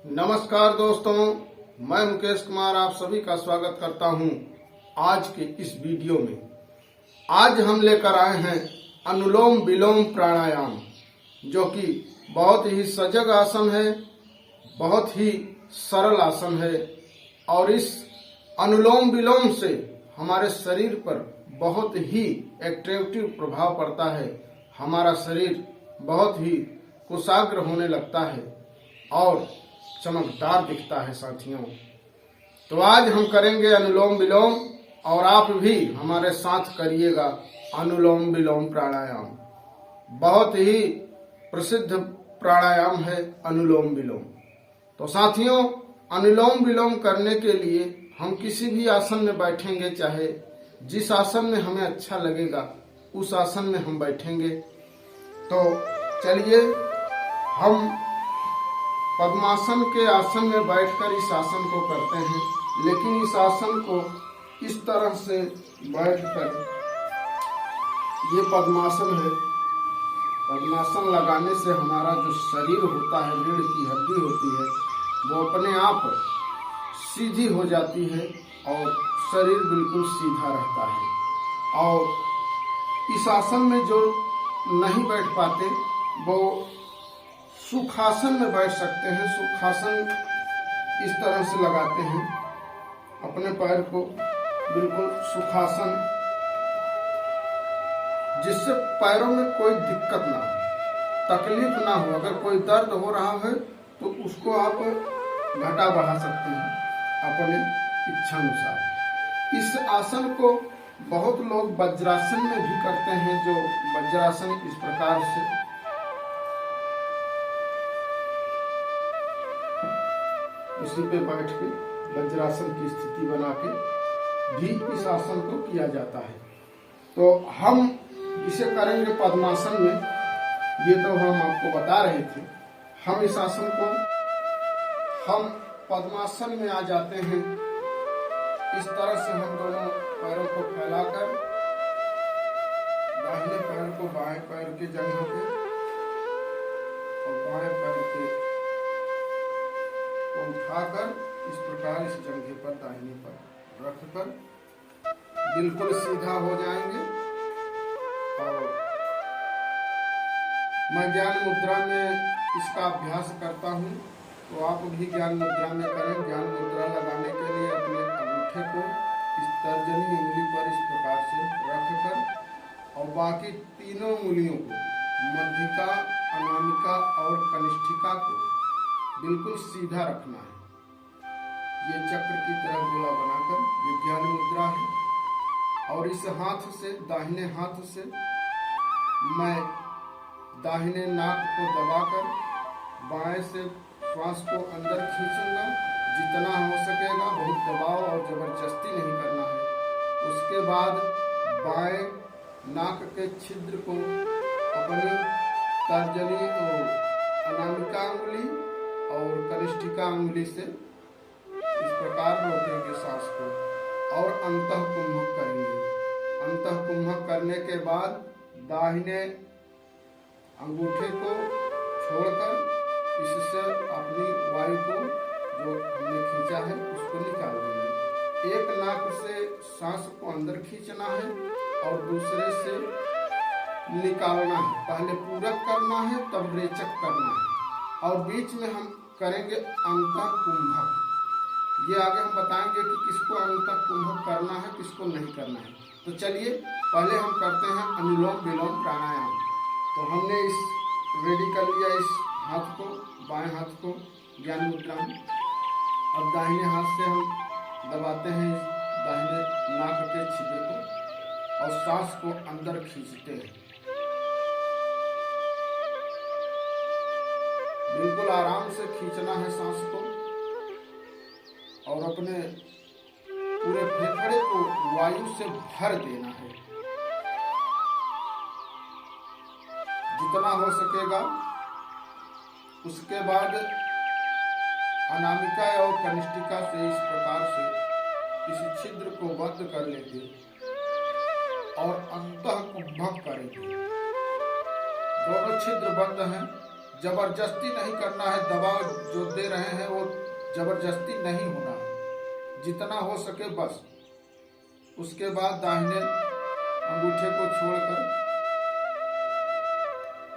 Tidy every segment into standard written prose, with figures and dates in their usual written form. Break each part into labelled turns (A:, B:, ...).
A: नमस्कार दोस्तों, मैं मुकेश कुमार आप सभी का स्वागत करता हूं आज के इस वीडियो में। आज हम लेकर आए हैं अनुलोम विलोम प्राणायाम, जो कि बहुत ही सजग आसन है, बहुत ही सरल आसन है और इस अनुलोम विलोम से हमारे शरीर पर बहुत ही एक्टिव प्रभाव पड़ता है। हमारा शरीर बहुत ही कुशाग्र होने लगता है और चमकदार दिखता है साथियों। तो आज हम करेंगे अनुलोम विलोम और आप भी हमारे साथ करिएगा अनुलोम विलोम प्राणायाम। बहुत ही प्रसिद्ध प्राणायाम है अनुलोम विलोम। तो साथियों, अनुलोम विलोम करने के लिए हम किसी भी आसन में बैठेंगे, चाहे जिस आसन में हमें अच्छा लगेगा उस आसन में हम बैठेंगे। तो चलिए हम पद्मासन के आसन में बैठकर इस आसन को करते हैं, लेकिन इस आसन को इस तरह से बैठकर, ये पद्मासन है। पद्मासन लगाने से हमारा जो शरीर होता है, रीढ़ की हड्डी होती है, वो अपने आप सीधी हो जाती है और शरीर बिल्कुल सीधा रहता है। और इस आसन में जो नहीं बैठ पाते वो सुखासन में बैठ सकते हैं। सुखासन इस तरह से लगाते हैं अपने पैर को, बिल्कुल सुखासन, जिससे पैरों में कोई दिक्कत ना हो, तकलीफ ना हो। अगर कोई दर्द हो रहा है तो उसको आप घटा बढ़ा सकते हैं अपने इच्छानुसार। इस आसन को बहुत लोग वज्रासन में भी करते हैं, जो वज्रासन इस प्रकार से उसी पे बैठ के वज्रासन की स्थिति बना के भी इस आसन को किया जाता है। तो हम इसे करेंगे पद्मासन में, ये तो हम आपको बता रहे थे। हम इस आसन को हम पद्मासन में आ जाते हैं। इस तरह से हम दोनों पैरों को फैलाकर दाहिने पैर को बाएं पैर के जगह पे और बाएं पैर के उठाकर इस प्रकार इस जंघे पर दाहिने पर रखकर बिल्कुल सीधा हो जाएंगे। और मैं ज्ञान मुद्रा में इसका अभ्यास करता हूँ, तो आप भी ज्ञान मुद्रा में करें। ज्ञान मुद्रा लगाने के लिए अपने अंगूठे को इस तर्जनी उंगली पर इस प्रकार से रखकर और बाकी तीनों उंगलियों को, मध्यिका, अनामिका और कनिष्ठिका को बिल्कुल सीधा रखना है। ये चक्र की तरह गोला बनाकर ये ज्ञान मुद्रा है। और इस हाथ से, दाहिने हाथ से मैं दाहिने नाक को दबाकर बाएं से श्वास को अंदर खींचूंगा जितना हो सकेगा। बहुत दबाव और जबरदस्ती नहीं करना है। उसके बाद बाएं नाक के छिद्र को अपनी तर्जनी और अनामिका उंगली और कनिष्ठिका उंगली से इस प्रकार रोकेंगे सांस को और अंतः कुंभक करेंगे। अंतः कुंभक करने के बाद दाहिने अंगूठे को छोड़कर इससे अपनी वायु को जो हमने खींचा है उसको निकाल देंगे। एक नाक से सांस को अंदर खींचना है और दूसरे से निकालना है। पहले पूरक करना है, तब रेचक करना है और बीच में हम करेंगे अंतः कुंभक। ये आगे हम बताएंगे कि किसको अंतः कुंभक करना है, किसको नहीं करना है। तो चलिए पहले हम करते हैं अनुलोम विलोम प्राणायाम। तो हमने इस रेडी कर लिया इस हाथ को, बाएं हाथ को ज्ञान मुद्रा में। अब दाहिने हाथ से हम दबाते हैं दाहिने नाक के छिद्र को और सांस को अंदर खींचते हैं। बिल्कुल आराम से खींचना है सांस को और अपने पूरे फेफड़े को वायु से भर देना है जितना हो सकेगा। उसके बाद अनामिका और कनिष्ठिका से इस प्रकार से इस छिद्र को बंद कर लेंगे और अंतः कुंभक करेंगे। दोनों छिद्र बंद हैं, जबरदस्ती नहीं करना है, दबाव जो दे रहे हैं वो जबरदस्ती नहीं होना है, जितना हो सके बस। उसके बाद दाहिने अंगूठे को छोड़कर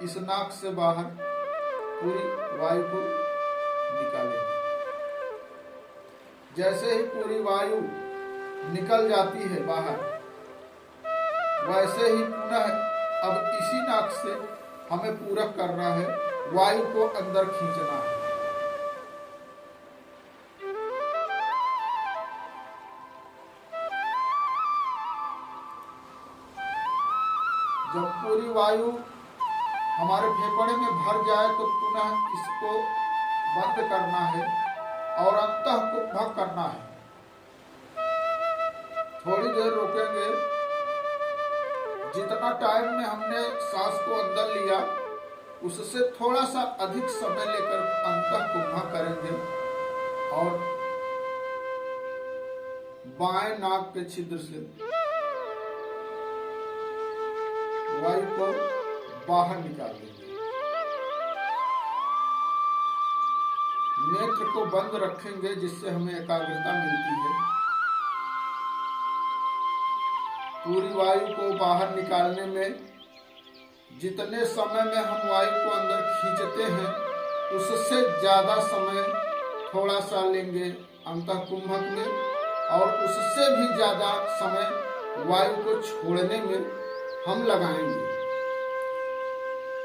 A: इस नाक से बाहर पूरी वायु को निकालेंगे। जैसे ही पूरी वायु निकल जाती है बाहर, वैसे ही पुनः अब इसी नाक से हमें पूरक करना है, वायु को अंदर खींचना है। जब पूरी वायु हमारे फेफड़े में भर जाए तो पुनः इसको बंद करना है और अंतःकुंभक करना है। थोड़ी देर रोकेंगे। जितना टाइम में हमने सांस को अंदर लिया उससे थोड़ा सा अधिक समय लेकर अंतःकुंभक करेंगे और बाएं नाक के छिद्र से वायु को बाहर निकाल देंगे। नेत्र को बंद रखेंगे जिससे हमें एकाग्रता मिलती है। पूरी वायु को बाहर निकालने में जितने समय में हम वायु को अंदर खींचते हैं उससे ज्यादा समय थोड़ा सा लेंगे अंतःकुंभक में और उससे भी ज्यादा समय वायु को छोड़ने में हम लगाएंगे।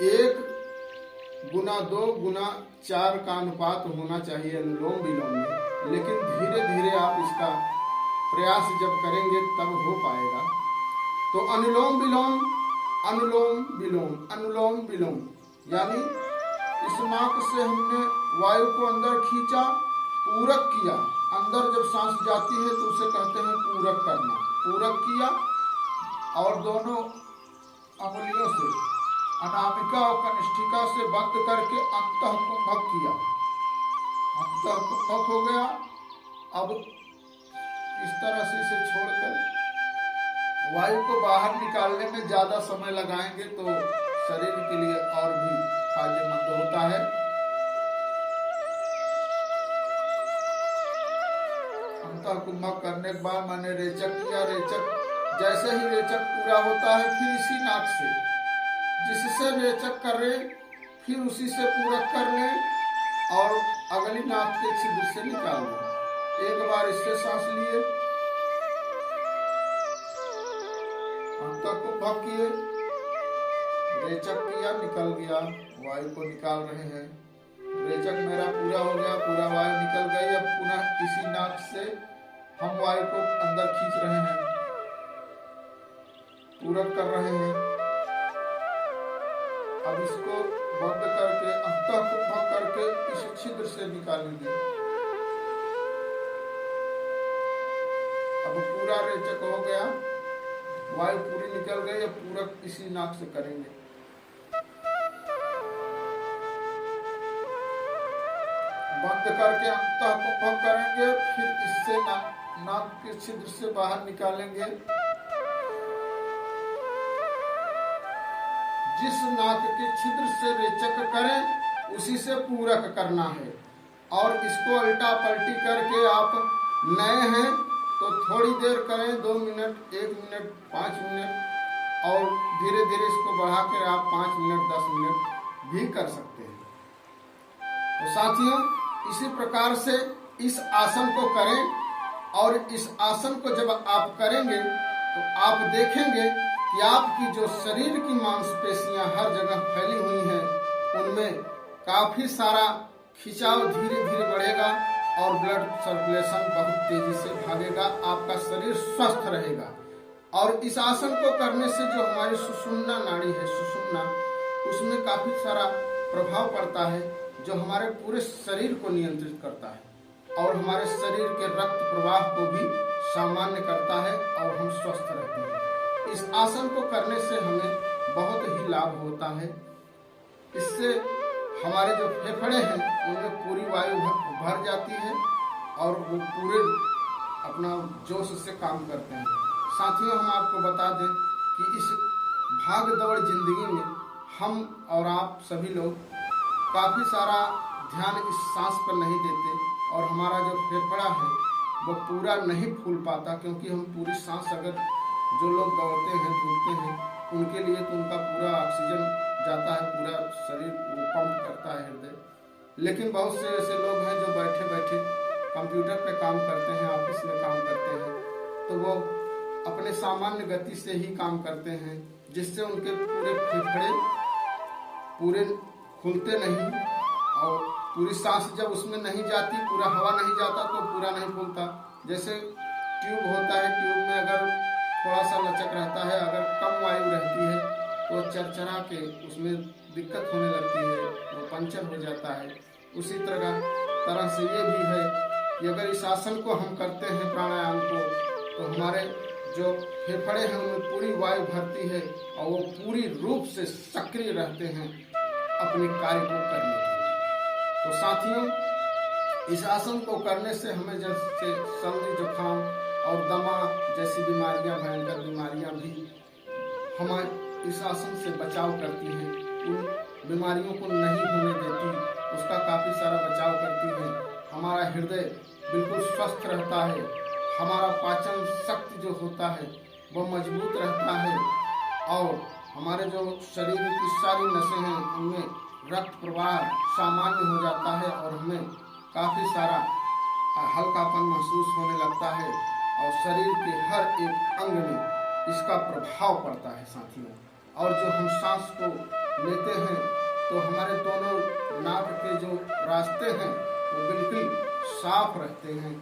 A: 1:2:4 का अनुपात होना चाहिए अनुलोम विलोम में, लेकिन धीरे धीरे आप इसका प्रयास जब करेंगे तब हो पाएगा। तो अनुलोम विलोम अनुलोम विलोम अनुलोम विलोम, यानी इस नाक से हमने वायु को अंदर खींचा, पूरक किया। अंदर जब सांस जाती है तो उसे कहते हैं पूरक करना। पूरक किया और दोनों अंगुलियों से अनामिका और कनिष्ठिका से बंद करके अंतःकुंभक किया। अंतःकुंभक हो गया। अब इस तरह से इसे छोड़कर वायु को बाहर निकालने में ज्यादा समय लगाएंगे तो शरीर के लिए और भी फायदेमंद होता है। अंतःकुंभक करने के बाद मैंने रेचक किया। रेचक जैसे ही रेचक पूरा होता है फिर इसी नाक से जिससे रेचक कर रहे फिर उसी से पूरक कर लें और अगली नाक के छिद्र से निकाल लें। एक बार इससे सांस लिए, अंतःकुंभक किए, रेचक किया, निकल गया, वायु को निकाल रहे हैं। रेचक मेरा पूरा हो गया, पूरा वायु निकल गई। अब पुनः इसी नाक से हम वायु को अंदर खींच रहे हैं, पूरक कर रहे हैं। अब इसको बंद करके अंतःकुंभक करके इस छिद्र से निकालेंगे। अब पूरा रेचक हो गया, वायु पूरी निकल गई। अब पूरक इसी नाक से करेंगे। बंद करके अंतःकुंभक करेंगे, फिर इससे नाक के छिद्र से बाहर निकालेंगे। जिस नाक के छिद्र से रेचक करें उसी से पूरक करना है। और इसको उल्टा पलटी करके आप नए हैं तो थोड़ी देर करें, 2 मिनट, 1 मिनट, 5 मिनट, और धीरे धीरे इसको बढ़ाकर आप 5 मिनट, 10 मिनट भी कर सकते हैं। तो साथियों, इसी प्रकार से इस आसन को करें और इस आसन को जब आप करेंगे तो आप देखेंगे कि आपकी जो शरीर की मांसपेशियां हर जगह फैली हुई हैं उनमें काफी सारा खिंचाव धीरे धीरे बढ़ेगा और ब्लड सर्कुलेशन बहुत तेजी से भागेगा। आपका शरीर स्वस्थ रहेगा। और इस आसन को करने से जो हमारी सुषुम्ना नाड़ी है, सुषुम्ना, उसमें काफी सारा प्रभाव पड़ता है जो हमारे पूरे शरीर को नियंत्रित करता है और हमारे शरीर के रक्त प्रवाह को भी सामान्य करता है और हम स्वस्थ रहते हैं। इस आसन को करने से हमें बहुत ही लाभ होता है। इससे हमारे जो फेफड़े हैं उनमें पूरी वायु भर जाती है और वो पूरे अपना जोश से काम करते हैं। साथियों, हम आपको बता दें कि इस भाग दौड़ जिंदगी में हम और आप सभी लोग काफ़ी सारा ध्यान इस सांस पर नहीं देते और हमारा जो फेफड़ा है वो पूरा नहीं फूल पाता, क्योंकि हम पूरी सांस अगर जो लोग दौड़ते हैं धूपते हैं उनके लिए तो उनका पूरा ऑक्सीजन जाता है, पूरा शरीर पंप करता है हृदय। लेकिन बहुत से ऐसे लोग हैं जो बैठे बैठे कंप्यूटर पे काम करते हैं, ऑफिस में काम करते हैं, तो वो अपने सामान्य गति से ही काम करते हैं, जिससे उनके पूरे फेफड़े पूरे खुलते नहीं और पूरी सांस जब उसमें नहीं जाती, पूरा हवा नहीं जाता तो पूरा नहीं फूलता। जैसे ट्यूब होता है, ट्यूब में अगर थोड़ा सा लचक रहता है, अगर कम वायु रहती है तो चरचरा के उसमें दिक्कत होने लगती है, वो पंचर हो जाता है। उसी तरह से ये भी है कि अगर इस आसन को हम करते हैं प्राणायाम को, तो हमारे जो फेफड़े हैं उनमें पूरी वायु भरती है और वो पूरी रूप से सक्रिय रहते हैं अपने कार्य को करने के लिए। तो साथियों, इस आसन को करने से हमें जैसे सर्दी जुकाम और दमा जैसी बीमारियां, भयंकर बीमारियां भी हमारे इस आसन से बचाव करती हैं, उन बीमारियों को नहीं होने देती, उसका काफ़ी सारा बचाव करती है। हमारा हृदय बिल्कुल स्वस्थ रहता है, हमारा पाचन शक्ति जो होता है वो मजबूत रहता है और हमारे जो शरीर की सारी नसें हैं उनमें रक्त प्रवाह सामान्य हो जाता है और हमें काफ़ी सारा हल्कापन महसूस होने लगता है और शरीर के हर एक अंग में इसका प्रभाव पड़ता है साथियों। और जो हम सांस को लेते हैं तो हमारे दोनों नाक के जो रास्ते हैं वो बिल्कुल साफ रहते हैं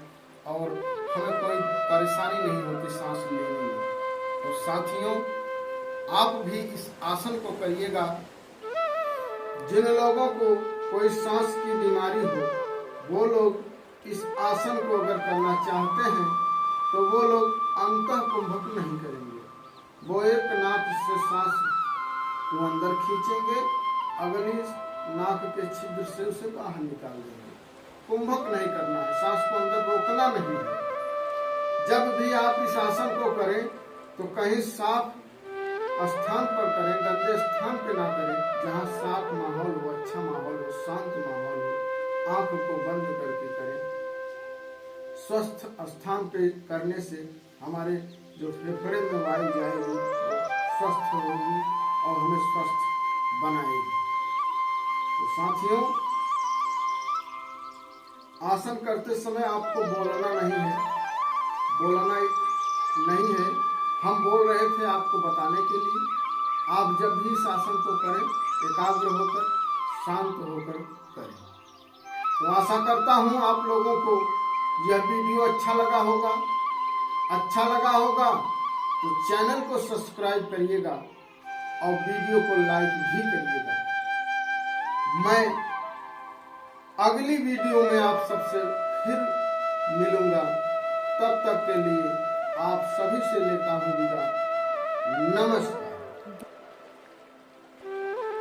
A: और हमें कोई परेशानी नहीं होती सांस लेने में। तो साथियों, आप भी इस आसन को करिएगा। जिन लोगों को कोई सांस की बीमारी हो वो लोग इस आसन को अगर करना चाहते हैं तो वो लोग अंतः कुंभक नहीं करेंगे, वो एक नाक से सांस को अंदर खींचेंगे, अगली नाक के छिद्र से उसे बाहर निकाल देंगे। कुंभक नहीं करना है, सांस को अंदर रोकना नहीं है। जब भी आप इस आसन को करें तो कहीं साफ स्थान पर करें, गंदे स्थान पे ना करें, जहाँ साफ माहौल हो, अच्छा माहौल हो, शांत माहौल हो। आंख को बंद करके करें। स्वस्थ स्थान पे करने से हमारे जो फेफड़े में वायु जाएगी स्वस्थ होगी और हमें स्वस्थ बनाएगी। तो साथियों, आसन करते समय आपको बोलना नहीं है, हम बोल रहे थे आपको बताने के लिए। आप जब भी इस आसन को करें एकाग्र होकर, शांत होकर करें। तो आशा करता हूँ आप लोगों को यह वीडियो अच्छा लगा होगा। अच्छा लगा होगा तो चैनल को सब्सक्राइब करिएगा और वीडियो को लाइक भी करिएगा। मैं अगली वीडियो में आप सबसे फिर मिलूंगा। तब तक के लिए आप सभी से लेता हूँ विदा। नमस्कार।